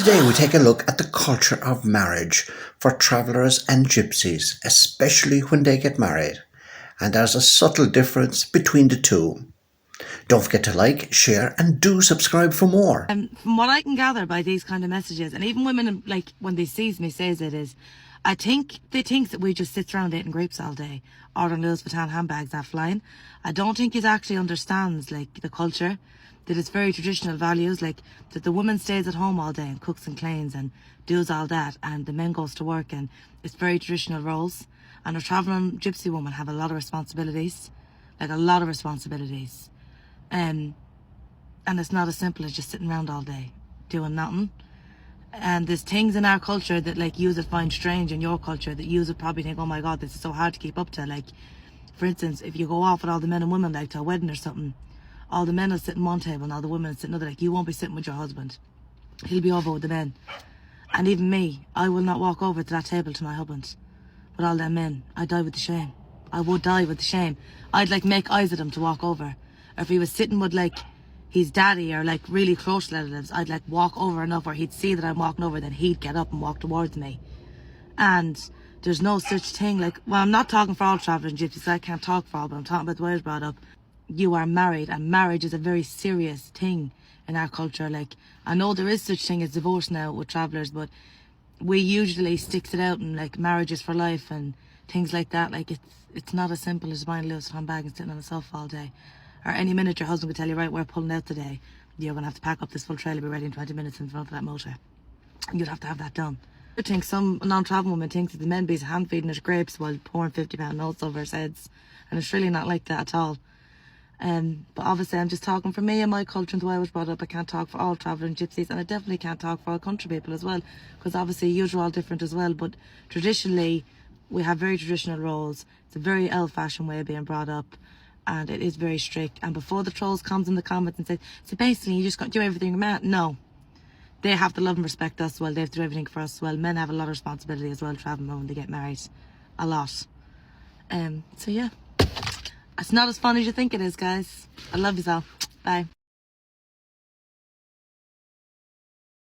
Today we take a look at the culture of marriage for travellers and gypsies, especially when they get married. And there's a subtle difference between the two. Don't forget to like, share and do subscribe for more. From what I can gather by these kind of messages, and even women, like when they sees me says it is, I think they think that we just sit around eating grapes all day, ordering Louis Vuitton handbags that flying. I don't think it actually understands like the culture, that it's very traditional values, like that the woman stays at home all day and cooks and cleans and does all that, and the men goes to work, and it's very traditional roles. And a travelling gypsy woman have a lot of responsibilities, like a lot of responsibilities. And it's not as simple as just sitting around all day doing nothing. And there's things in our culture that like you would find strange in your culture that you would probably think, oh my god, this is so hard to keep up to. Like, for instance, if you go off with all the men and women like to a wedding or something, all the men will sit in one table and all the women will sit in another. Like, you won't be sitting with your husband, he'll be over with the men. And even me, I will not walk over to that table to my husband with all them men. I'd die with the shame. I would die with the shame. I'd like make eyes at him to walk over. Or if he was sitting with like his daddy or like really close relatives, I'd like walk over enough where he'd see that I'm walking over, then he'd get up and walk towards me. And there's no such thing like, well, I'm not talking for all travelling gypsies, I can't talk for all, but I'm talking about the way I was brought up. You are married, and marriage is a very serious thing in our culture. Like, I know there is such thing as divorce now with travellers, but we usually sticks it out and like marriages for life and things like that. Like, it's not as simple as buying a Louis Vuitton bag and sitting on a sofa all day. Or any minute your husband could tell you, right, we're pulling out today, you're going to have to pack up this full trailer, be ready in 20 minutes in front of that motor. You'd have to have that done. I think some non-travel women think that the men be hand feeding us grapes while pouring £50 notes over his heads. And it's really not like that at all. But obviously I'm just talking for me and my culture and the way I was brought up. I can't talk for all travelling gypsies, and I definitely can't talk for all country people as well, because obviously you're all different as well. But traditionally, we have very traditional roles. It's a very old-fashioned way of being brought up, and it is very strict. And before the trolls comes in the comments and says, so basically you just got to do everything you're man. No, they have to love and respect us well. They have to do everything for us well. Men have a lot of responsibility as well traveling when they get married, a lot. So yeah, it's not as fun as you think it is, guys. I love you all. Bye.